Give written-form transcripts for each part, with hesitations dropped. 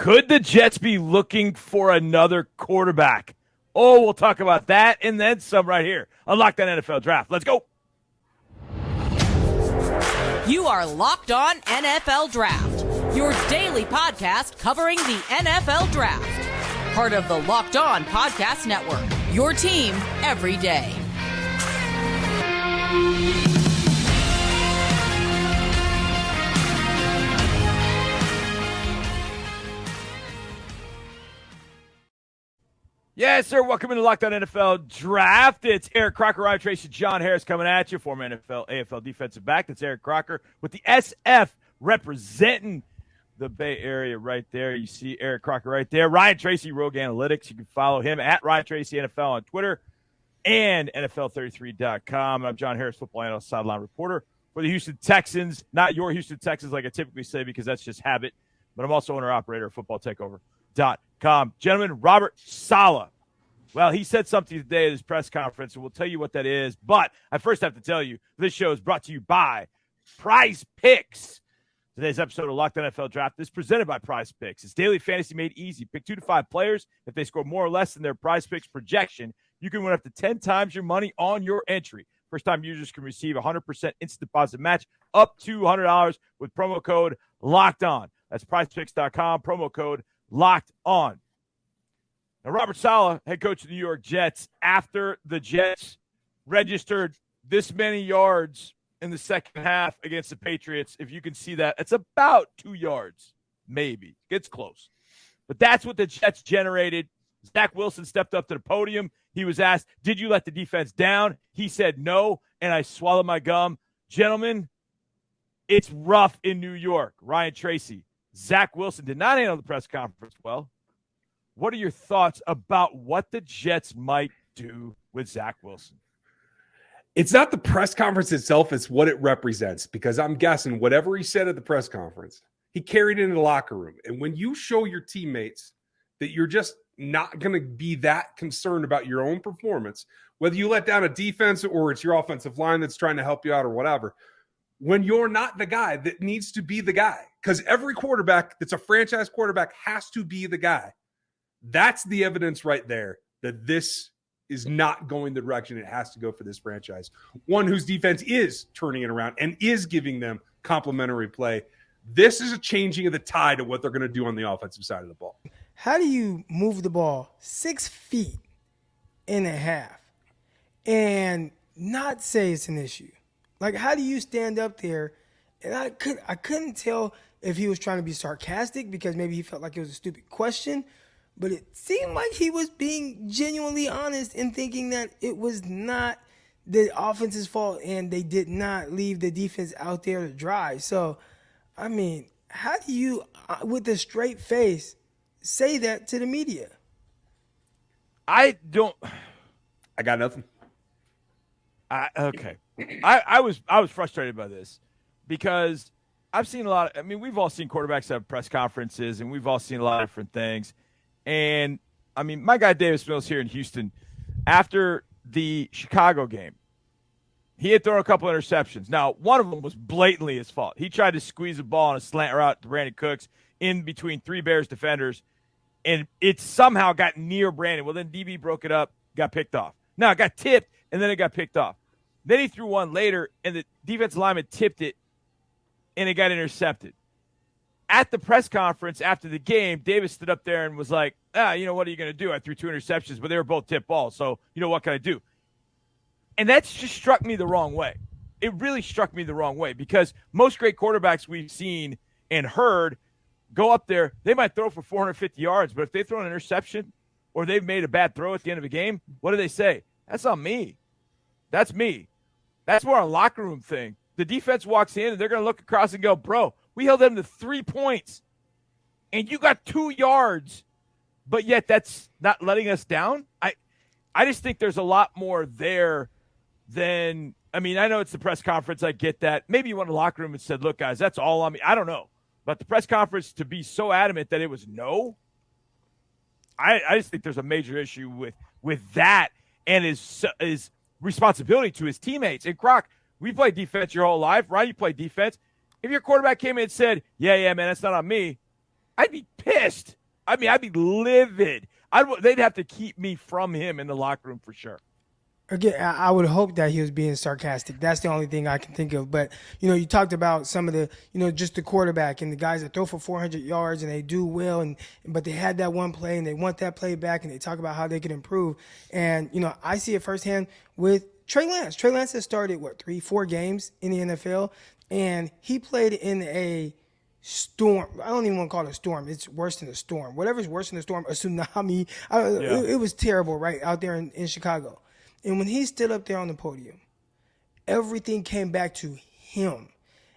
Could the Jets be looking for another quarterback? Oh, we'll talk about that and then some right here on Locked On NFL Draft. Let's go. You are Locked On NFL Draft, your daily podcast covering the NFL Draft. Part of the Locked On Podcast Network, your team every day. Yes, sir. Welcome into Locked On NFL Draft. It's Eric Crocker, Ryan Tracy, John Harris coming at you, former NFL, AFL defensive back. That's Eric Crocker with the SF representing the Bay Area right there. You see Eric Crocker right there. Ryan Tracy, Rogue Analytics. You can follow him at Ryan Tracy NFL on Twitter and NFL33.com. I'm John Harris, football analyst, sideline reporter for the Houston Texans. Not your Houston Texans like I typically say because that's just habit, but I'm also owner-operator of footballtakeover.com. Gentlemen, Robert Saleh. Well, he said something today at his press conference, and we'll tell you what that is. But I first have to tell you, this show is brought to you by Prize Picks. Today's episode of Locked On NFL Draft is presented by Prize Picks. It's daily fantasy made easy. Pick 2 to 5 players. If they score more or less than their Prize Picks projection, you can win up to 10 times your money on your entry. First-time users can receive a 100% instant deposit match up to $100 with promo code Locked On. That's PrizePicks.com, promo code Locked On. Now, Robert Saleh, head coach of the New York Jets, after the Jets registered this many yards in the second half against the Patriots, if you can see that, it's about 2 yards, maybe. Gets close. But that's what the Jets generated. Zach Wilson stepped up to the podium. He was asked, did you let the defense down? He said no, and I swallowed my gum. Gentlemen, it's rough in New York. Ryan Tracy. Zach Wilson did not handle the press conference well. What are your thoughts about what the Jets might do with Zach Wilson? It's not the press conference itself, it's what it represents, because I'm guessing whatever he said at the press conference, he carried into the locker room. And when you show your teammates that you're just not going to be that concerned about your own performance, whether you let down a defense or it's your offensive line that's trying to help you out or whatever, when you're not the guy that needs to be the guy, because every quarterback that's a franchise quarterback has to be the guy. That's the evidence right there that this is not going the direction it has to go for this franchise. One whose defense is turning it around and is giving them complimentary play. This is a changing of the tide of what they're going to do on the offensive side of the ball. How do you move the ball 6 feet and a half and not say it's an issue? Like, how do you stand up there? And I couldn't tell if he was trying to be sarcastic because maybe he felt like it was a stupid question, but it seemed like he was being genuinely honest in thinking that it was not the offense's fault and they did not leave the defense out there to dry. So, I mean, how do you, with a straight face, say that to the media? I got nothing. Okay. I was frustrated by this because I've seen we've all seen quarterbacks have press conferences and we've all seen a lot of different things. And, I mean, my guy Davis Mills here in Houston, after the Chicago game, he had thrown a couple interceptions. Now, one of them was blatantly his fault. He tried to squeeze a ball on a slant route to Brandon Cooks in between 3 Bears defenders, and it somehow got near Brandon. Well, then DB broke it up, got picked off. Now, it got tipped, and then it got picked off. Then he threw one later, and the defensive lineman tipped it, and it got intercepted. At the press conference after the game, Davis stood up there and was like, what are you going to do? I threw 2 interceptions, but they were both tip balls, so, what can I do? And that's just struck me the wrong way. It really struck me the wrong way because most great quarterbacks we've seen and heard go up there, they might throw for 450 yards, but if they throw an interception or they've made a bad throw at the end of a game, what do they say? That's not me. That's me. That's more a locker room thing. The defense walks in and they're going to look across and go, bro, we held them to 3 points and you got 2 yards, but yet that's not letting us down. I just think there's a lot more there than, I know it's the press conference. I get that. Maybe you went to the locker room and said, look, guys, that's all on me. I don't know. But the press conference to be so adamant that it was no, I just think there's a major issue with that and his responsibility to his teammates. And Croc, we played defense your whole life. Ryan, you played defense. If your quarterback came in and said, yeah, man, that's not on me, I'd be pissed. I mean, I'd be livid. They'd have to keep me from him in the locker room for sure. Again, I would hope that he was being sarcastic. That's the only thing I can think of. But, you talked about some of the, just the quarterback and the guys that throw for 400 yards and they do well, but they had that one play and they want that play back and they talk about how they could improve. And, I see it firsthand with Trey Lance. Trey Lance has started, 3-4 games in the NFL, and he played in a storm. I don't even want to call it a storm. It's worse than a storm. Whatever's worse than a storm, a tsunami. It was terrible, right, out there in Chicago. And when he stood up there on the podium, everything came back to him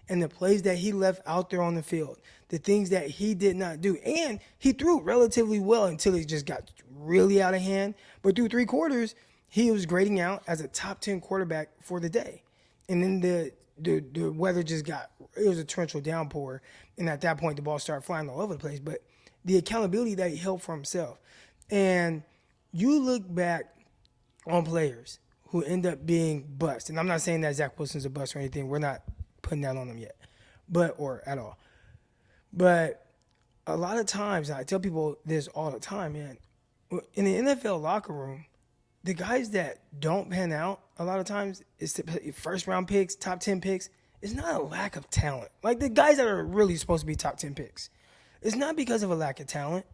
and the plays that he left out there on the field, the things that he did not do. And he threw relatively well until it just got really out of hand. But through 3 quarters, he was grading out as a top 10 quarterback for the day. And then the weather just it was a torrential downpour. And at that point, the ball started flying all over the place. But the accountability that he held for himself. And you look back on players who end up being bust. And I'm not saying that Zach Wilson's a bust or anything. We're not putting that on him yet, or at all. But a lot of times, I tell people this all the time, man, in the NFL locker room, the guys that don't pan out a lot of times, it's the first-round picks, top 10 picks. It's not a lack of talent. Like the guys that are really supposed to be top 10 picks. It's not because of a lack of talent.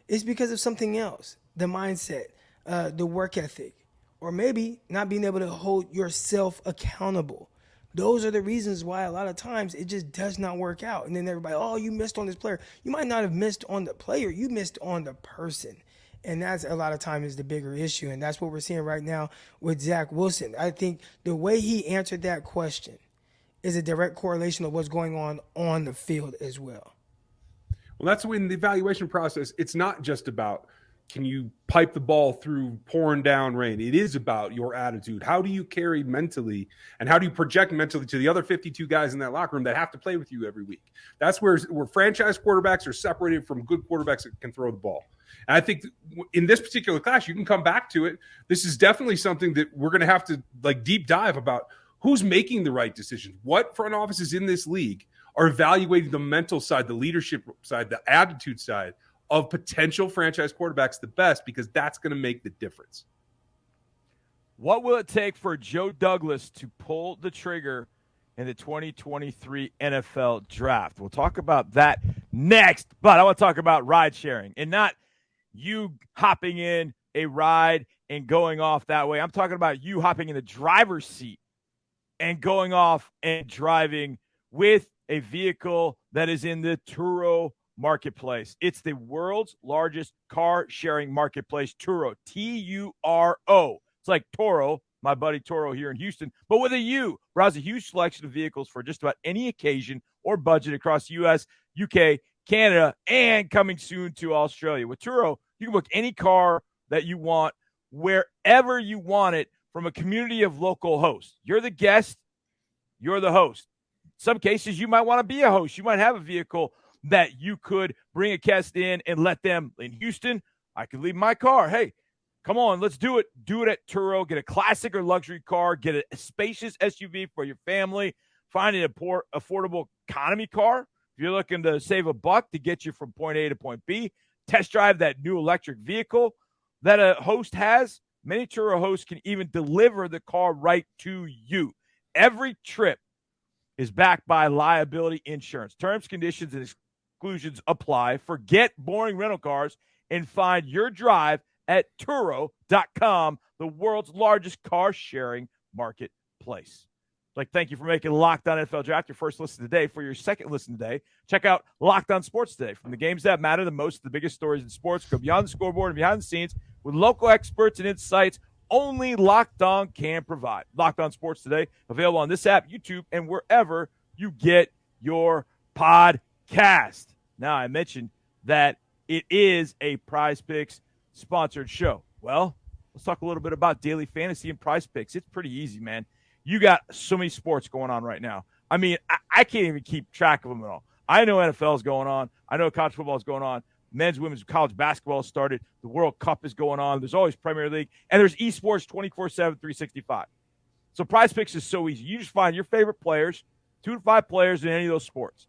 It's because of something else, the mindset, the work ethic, or maybe not being able to hold yourself accountable. Those are the reasons why a lot of times it just does not work out. And then everybody, you missed on this player. You might not have missed on the player. You missed on the person. And that's a lot of times is the bigger issue. And that's what we're seeing right now with Zach Wilson. I think the way he answered that question is a direct correlation of what's going on the field as well. Well, that's when the evaluation process, it's not just about can you pipe the ball through pouring down rain? It is about your attitude. How do you carry mentally and how do you project mentally to the other 52 guys in that locker room that have to play with you every week? That's where franchise quarterbacks are separated from good quarterbacks that can throw the ball. And I think in this particular class, you can come back to it. This is definitely something that we're going to have to deep dive about who's making the right decisions. What front offices in this league are evaluating the mental side, the leadership side, the attitude side of potential franchise quarterbacks the best, because that's going to make the difference. What will it take for Joe Douglas to pull the trigger in the 2023 NFL draft? We'll talk about that next, but I want to talk about ride sharing and not you hopping in a ride and going off that way. I'm talking about you hopping in the driver's seat and going off and driving with a vehicle that is in the Turo marketplace. It's the world's largest car sharing marketplace, Turo, Turo. It's like Toro, my buddy Toro here in Houston, but with a U. Browse a huge selection of vehicles for just about any occasion or budget across the U.S., UK, Canada, and coming soon to Australia. With Turo, you can book any car that you want wherever you want it from a community of local hosts. You're the guest, you're the host. In some cases, you might want to be a host. You might have a vehicle that you could bring a guest in and let them in Houston. I could leave my car. Hey, come on, let's do it. Do it at Turo. Get a classic or luxury car. Get a spacious SUV for your family. Find an affordable economy car. If you're looking to save $1 to get you from point A to point B, test drive that new electric vehicle that a host has. Many Turo hosts can even deliver the car right to you. Every trip is backed by liability insurance. Terms, conditions, and exclusions apply. Forget boring rental cars and find your drive at Turo.com, the world's largest car-sharing marketplace. Thank you for making Locked On NFL Draft your first listen today. For your second listen today, check out Locked On Sports Today. From the games that matter the most to the biggest stories in sports, go beyond the scoreboard and behind the scenes with local experts and insights only Locked On can provide. Locked On Sports Today, available on this app, YouTube, and wherever you get your podcast. Now, I mentioned that it is a Prize Picks sponsored show. Well, let's talk a little bit about daily fantasy and Prize Picks. It's pretty easy, man. You got so many sports going on right now. I mean, I can't even keep track of them at all. I know NFL is going on. I know college football is going on. Men's, women's, college basketball has started. The World Cup is going on. There's always Premier League. And there's esports 24/7, 365. So Prize Picks is so easy. You just find your favorite players, 2 to 5 players in any of those sports.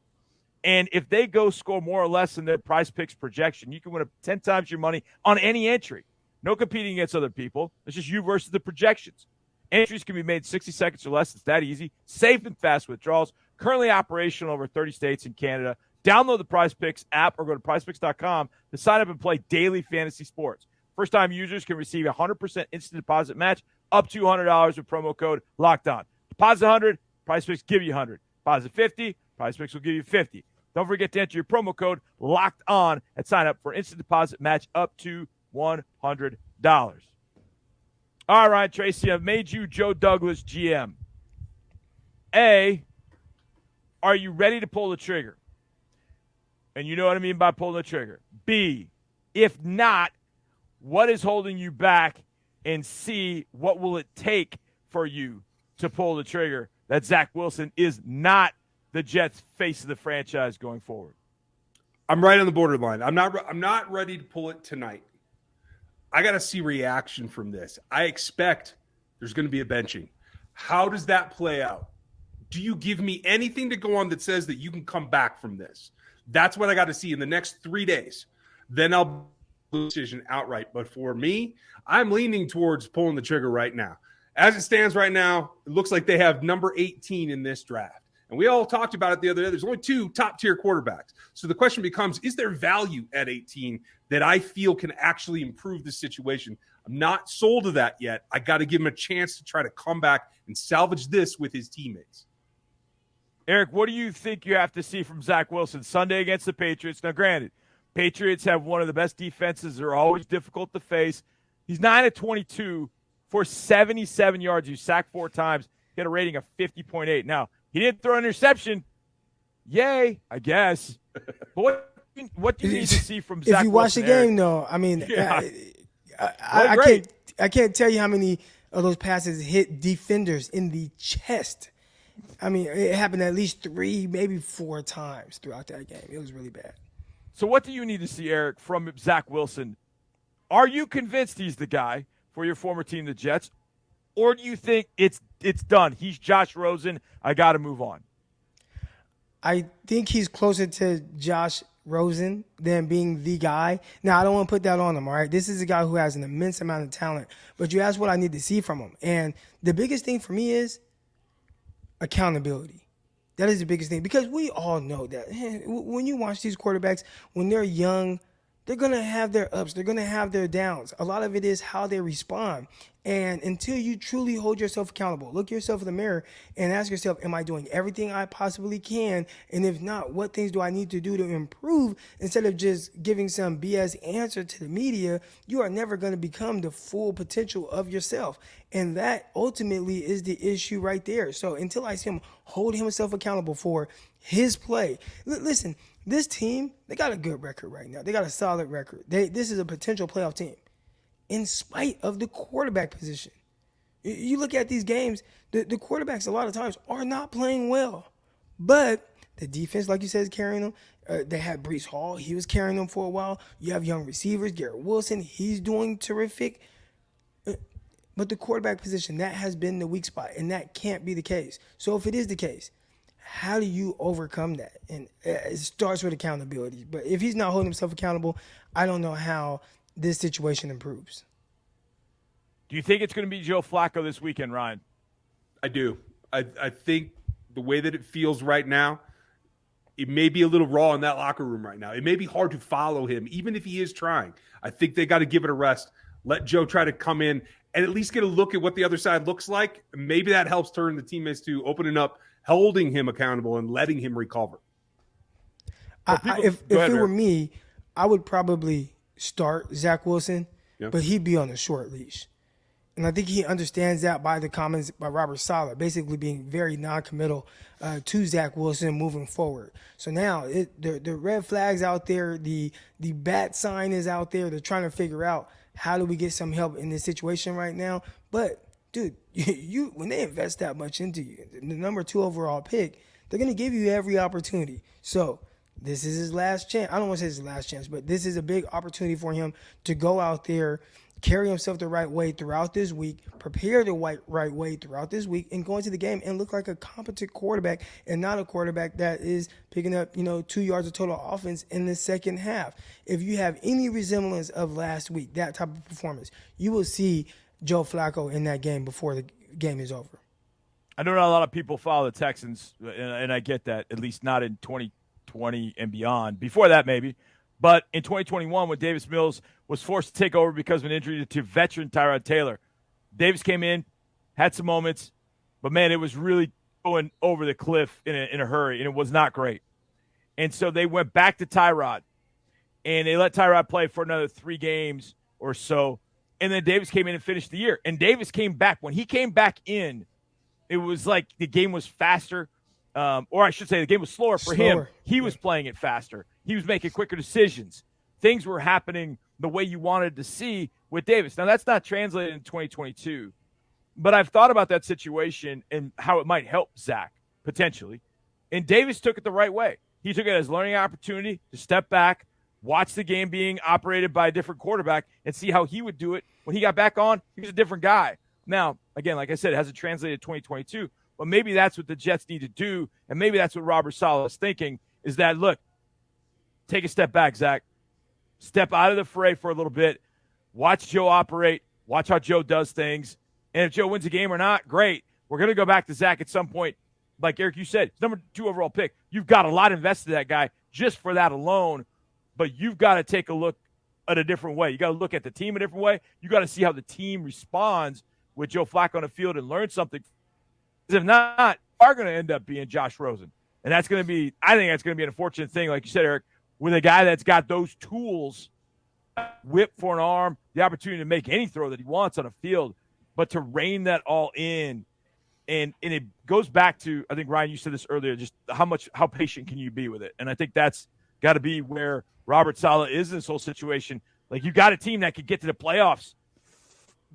And if they go score more or less than their Prize Picks projection, you can win 10 times your money on any entry. No competing against other people. It's just you versus the projections. Entries can be made 60 seconds or less. It's that easy. Safe and fast withdrawals. Currently operational over 30 states and Canada. Download the Prize Picks app or go to prizepicks.com to sign up and play daily fantasy sports. First-time users can receive a 100% instant deposit match up to $100 with promo code LOCKEDON. Deposit 100, Prize Picks give you 100. Deposit 50, Prize Picks will give you 50. Don't forget to enter your promo code LOCKEDON and sign up for instant deposit match up to $100. All right, Tracy, I've made you Joe Douglas GM. A, are you ready to pull the trigger? And you know what I mean by pulling the trigger. B, if not, what is holding you back? And C, what will it take for you to pull the trigger that Zach Wilson is not the Jets' face of the franchise going forward? I'm right on the borderline. I'm not ready to pull it tonight. I got to see reaction from this. I expect there's going to be a benching. How does that play out? Do you give me anything to go on that says that you can come back from this? That's what I got to see in the next 3 days. Then I'll do the decision outright. But for me, I'm leaning towards pulling the trigger right now. As it stands right now, it looks like they have number 18 in this draft. And we all talked about it the other day. There's only 2 top-tier quarterbacks. So the question becomes, is there value at 18 that I feel can actually improve the situation? I'm not sold to that yet. I got to give him a chance to try to come back and salvage this with his teammates. Eric, what do you think you have to see from Zach Wilson Sunday against the Patriots? Now, granted, Patriots have one of the best defenses. They're always difficult to face. He's 9 of 22 for 77 yards. He sacked 4 times. He had a rating of 50.8. Now, he didn't throw an interception. Yay, I guess. But what do you need to see from Zach Wilson? If you watch the game, Eric? though, I mean, Yeah. I can't tell you how many of those passes hit defenders in the chest. I mean, it happened at least 3, maybe 4 times throughout that game. It was really bad. So what do you need to see, Eric, from Zach Wilson? Are you convinced he's the guy for your former team, the Jets? Or do you think it's done? He's Josh Rosen. I got to move on. I think he's closer to Josh Rosen than being the guy. Now, I don't want to put that on him, all right? This is a guy who has an immense amount of talent. But you asked what I need to see from him. And the biggest thing for me is accountability. That is the biggest thing. Because we all know that when you watch these quarterbacks, when they're young, they're going to have their ups. They're going to have their downs. A lot of it is how they respond. And until you truly hold yourself accountable, look yourself in the mirror and ask yourself, am I doing everything I possibly can? And if not, what things do I need to do to improve? Instead of just giving some BS answer to the media, you are never going to become the full potential of yourself. And that ultimately is the issue right there. So until I see him hold himself accountable for his play, listen, this team, they got a good record right now. They got a solid record. This is a potential playoff team in spite of the quarterback position. You look at these games, the quarterbacks a lot of times are not playing well. But the defense, like you said, is carrying them. They had Breece Hall. He was carrying them for a while. You have young receivers, Garrett Wilson. He's doing terrific. But the quarterback position, that has been the weak spot, and that can't be the case. So if it is the case, how do you overcome that? And it starts with accountability. But if he's not holding himself accountable, I don't know how this situation improves. Do you think it's going to be Joe Flacco this weekend, Ryan? I do. I think the way that it feels right now, it may be a little raw in that locker room right now. It may be hard to follow him, even if he is trying. I think they got to give it a rest. Let Joe try to come in and at least get a look at what the other side looks like. Maybe that helps turn the teammates to opening up, holding him accountable, and letting him recover. If it were me, I would probably start Zach Wilson, but he'd be on a short leash. And I think he understands that by the comments by Robert Saleh, basically being very non-committal to Zach Wilson moving forward. So now the red flag's out there, the bat sign is out there. They're trying to figure out how do we get some help in this situation right now. But, dude, you when they invest that much into you, the number 2 overall pick, they're going to give you every opportunity. So this is his last chance. I don't want to say it's his last chance, but this is a big opportunity for him to go out there, carry himself the right way throughout this week, prepare the right way throughout this week, and go into the game and look like a competent quarterback and not a quarterback that is picking up, 2 yards of total offense in the second half. If you have any resemblance of last week, that type of performance, you will see Joe Flacco in that game before the game is over. I know not a lot of people follow the Texans, and I get that, at least not in 2020 and beyond. Before that, maybe. But in 2021, when Davis Mills was forced to take over because of an injury to veteran Tyrod Taylor, Davis came in, had some moments, but, man, it was really going over the cliff in a hurry, and it was not great. And so they went back to Tyrod, and they let Tyrod play for another 3 games or so, and then Davis came in and finished the year. And Davis came back. When he came back in, it was like the game was faster, or I should say the game was slower for him. He was playing it faster. He was making quicker decisions. Things were happening the way you wanted to see with Davis. Now, that's not translated in 2022, but I've thought about that situation and how it might help Zach, potentially. And Davis took it the right way. He took it as a learning opportunity to step back, watch the game being operated by a different quarterback, and see how he would do it. When he got back on, he was a different guy. Now, again, like I said, it hasn't translated 2022, but maybe that's what the Jets need to do, and maybe that's what Robert Saleh is thinking, is that, look, take a step back, Zach. Step out of the fray for a little bit. Watch Joe operate. Watch how Joe does things. And if Joe wins a game or not, great. We're going to go back to Zach at some point. Like Eric, you said, number 2 overall pick. You've got a lot invested in that guy just for that alone, but you've got to take a look at a different way. You got to look at the team a different way. You got to see how the team responds with Joe Flacco on the field and learn something. Because if not, you are going to end up being Josh Rosen. And that's going to be, I think that's going to be an unfortunate thing, like you said, Eric, with a guy that's got those tools, whip for an arm, the opportunity to make any throw that he wants on a field, but to rein that all in. And it goes back to, I think, Ryan, you said this earlier, just how patient can you be with it? And I think that's got to be where Robert Saleh is in this whole situation. Like, you got a team that could get to the playoffs,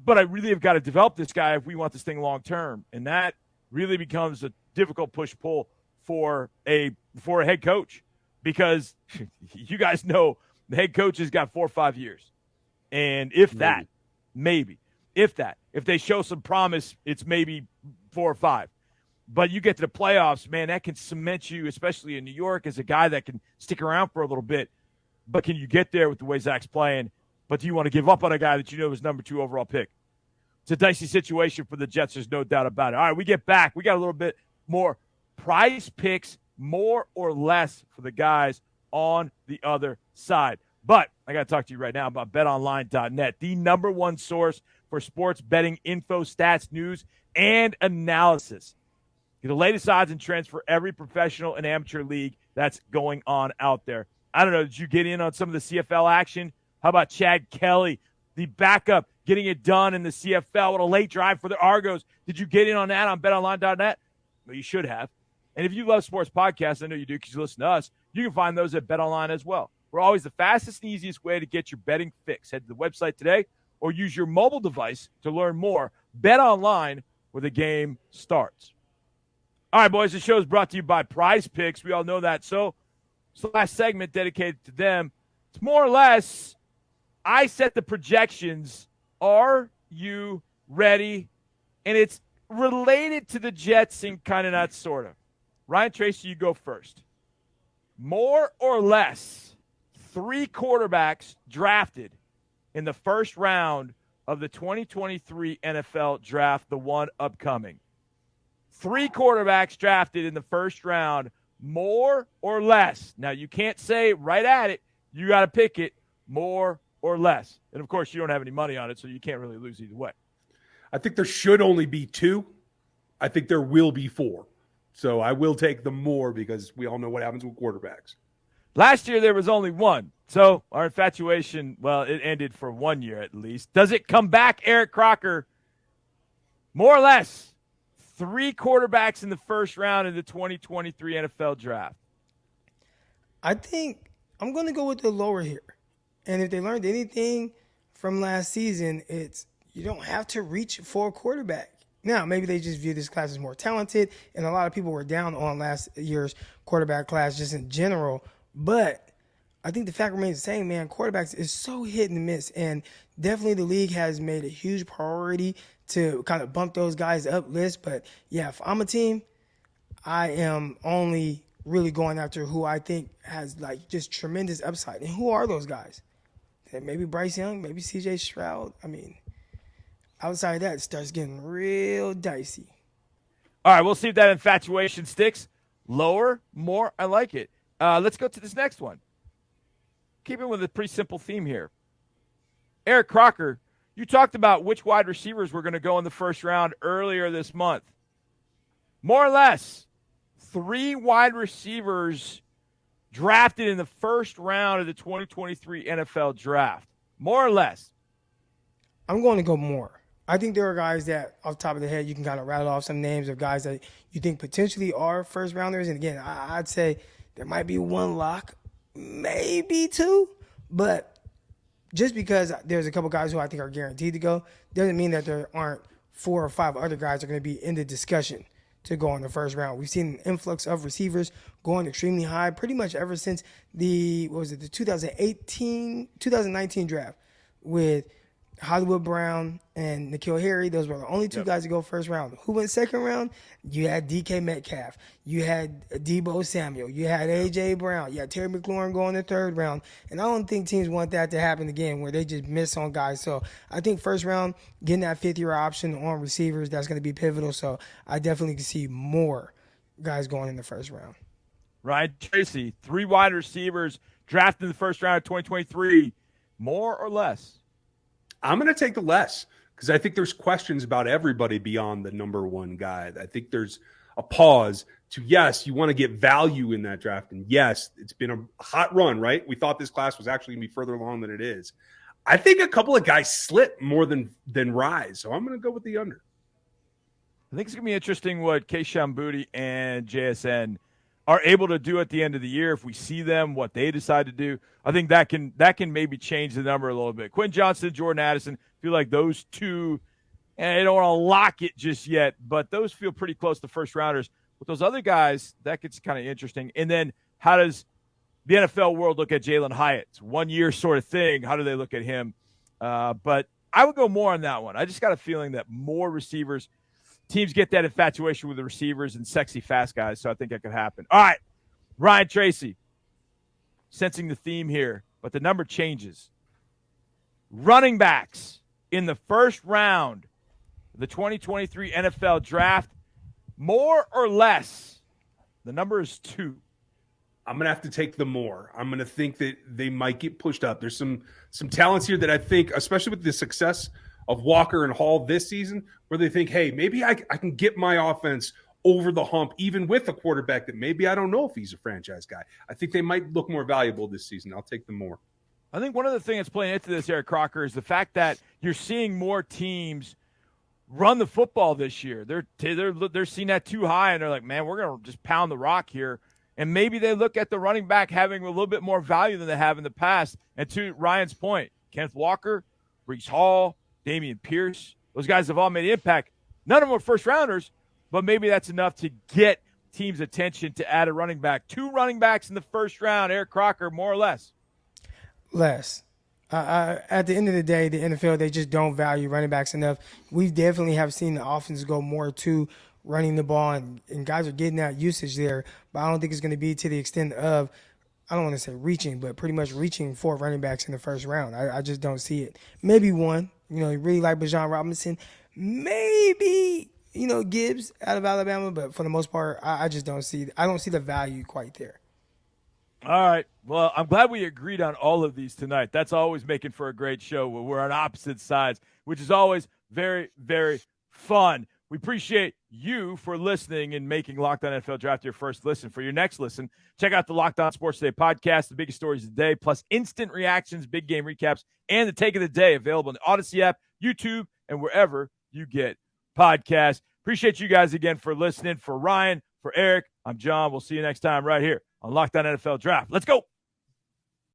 but I really have got to develop this guy if we want this thing long term. And that really becomes a difficult push-pull for a head coach, because you guys know the head coach has got 4 or 5 years. And if they show some promise, it's maybe 4 or 5. But you get to the playoffs, man, that can cement you, especially in New York, as a guy that can stick around for a little bit. But can you get there with the way Zach's playing? But do you want to give up on a guy that you know is number 2 overall pick? It's a dicey situation for the Jets. There's no doubt about it. All right, we get back. We got a little bit more prize picks, more or less, for the guys on the other side. But I got to talk to you right now about betonline.net, the number 1 source for sports betting info, stats, news, and analysis. Get the latest odds and trends for every professional and amateur league that's going on out there. I don't know, did you get in on some of the CFL action? How about Chad Kelly, the backup, getting it done in the CFL? What a late drive for the Argos. Did you get in on that on betonline.net? Well, you should have. And if you love sports podcasts, I know you do because you listen to us, you can find those at BetOnline as well. We're always the fastest and easiest way to get your betting fix. Head to the website today or use your mobile device to learn more. BetOnline, where the game starts. All right, boys, the show is brought to you by Prize Picks. We all know that. So it's the last segment dedicated to them. It's more or less, I set the projections. Are you ready? And it's related to the Jets and kind of not sort of. Ryan, Tracy, you go first. More or less, 3 quarterbacks drafted in the first round of the 2023 NFL draft, the one upcoming. 3 quarterbacks drafted in the first round, more or less. Now, you can't say right at it. You got to pick it, more or less. And, of course, you don't have any money on it, so you can't really lose either way. I think there should only be 2. I think there will be 4. So I will take the more because we all know what happens with quarterbacks. Last year there was only 1. So our infatuation, well, it ended for 1 year at least. Does it come back, Eric Crocker? More or less, 3 quarterbacks in the first round of the 2023 NFL draft. I think I'm going to go with the lower here. And if they learned anything from last season, it's you don't have to reach for a quarterback. Now, maybe they just view this class as more talented, and a lot of people were down on last year's quarterback class just in general. But I think the fact remains the same, man. Quarterbacks is so hit and miss, and definitely the league has made a huge priority to kind of bump those guys up list. But yeah, if I'm a team, I am only really going after who I think has like just tremendous upside. And who are those guys? Maybe Bryce Young, maybe CJ Stroud. I mean, outside of that, it starts getting real dicey. All right, we'll see if that infatuation sticks. Lower, more, I like it. Let's go to this next one. Keeping with a pretty simple theme here. Eric Crocker, you talked about which wide receivers were going to go in the first round earlier this month. More or less, 3 wide receivers drafted in the first round of the 2023 NFL draft. More or less. I'm going to go more. I think there are guys that, off the top of the head, you can kind of rattle off some names of guys that you think potentially are first rounders. And again, I'd say there might be 1 lock, maybe 2. But just because there's a couple guys who I think are guaranteed to go, doesn't mean that there aren't 4 or 5 other guys that are going to be in the discussion to go in the first round. We've seen an influx of receivers going extremely high pretty much ever since the 2019 draft with Hollywood Brown and N'Keal Harry. Those were the only 2 guys to go first round. Who went second round? You had DK Metcalf. You had Deebo Samuel. You had A.J. Brown. You had Terry McLaurin going the third round. And I don't think teams want that to happen again where they just miss on guys. So I think first round, getting that 5th-year option on receivers, that's going to be pivotal. So I definitely can see more guys going in the first round. Ryan Tracy, 3 wide receivers drafted in the first round of 2023. More or less? I'm going to take the less because I think there's questions about everybody beyond the number 1 guy. I think there's a pause to, yes, you want to get value in that draft. And yes, it's been a hot run, right? We thought this class was actually going to be further along than it is. I think a couple of guys slip more than rise. So I'm going to go with the under. I think it's going to be interesting what Kayshon Boutte and JSN are able to do at the end of the year. If we see them, what they decide to do, I think that can maybe change the number a little bit. Quinn Johnson, Jordan Addison, feel like those 2, and I don't want to lock it just yet, but those feel pretty close to first rounders. With those other guys, that gets kind of interesting. And then how does the NFL world look at Jalen Hyatt? It's 1 year sort of thing. How do they look at him? But I would go more on that one. I just got a feeling that more receivers, teams get that infatuation with the receivers and sexy fast guys, so I think that could happen. All right, Ryan Tracy, sensing the theme here, but the number changes. Running backs in the first round of the 2023 NFL Draft, more or less, the number is 2. I'm going to have to take the more. I'm going to think that they might get pushed up. There's some talents here that I think, especially with the success of Walker and Hall this season, where they think, hey, maybe I can get my offense over the hump, even with a quarterback that maybe I don't know if he's a franchise guy. I think they might look more valuable this season. I'll take them more. I think one of the things that's playing into this, Eric Crocker, is the fact that you're seeing more teams run the football this year. They're seeing that too high, and they're like, man, we're going to just pound the rock here. And maybe they look at the running back having a little bit more value than they have in the past. And to Ryan's point, Kenneth Walker, Breece Hall, Dameon Pierce, those guys have all made an impact. None of them are first rounders, but maybe that's enough to get teams' attention to add a running back. 2 running backs in the first round, Eric Crocker, more or less? Less. At the end of the day, the NFL, they just don't value running backs enough. We definitely have seen the offense go more to running the ball, and guys are getting that usage there, but I don't think it's going to be to the extent of, I don't want to say reaching, but pretty much reaching for running backs in the first round. I just don't see it. Maybe one. You really like Bijan Robinson. Maybe, Gibbs out of Alabama, but for the most part, I just don't see the value quite there. All right. Well, I'm glad we agreed on all of these tonight. That's always making for a great show where we're on opposite sides, which is always very, very fun. We appreciate you for listening and making Locked On NFL Draft your first listen. For your next listen, check out the Locked On Sports Today podcast, the biggest stories of the day, plus instant reactions, big game recaps, and the take of the day available in the Odyssey app, YouTube, and wherever you get podcasts. Appreciate you guys again for listening. For Ryan, for Eric, I'm John. We'll see you next time right here on Locked On NFL Draft. Let's go.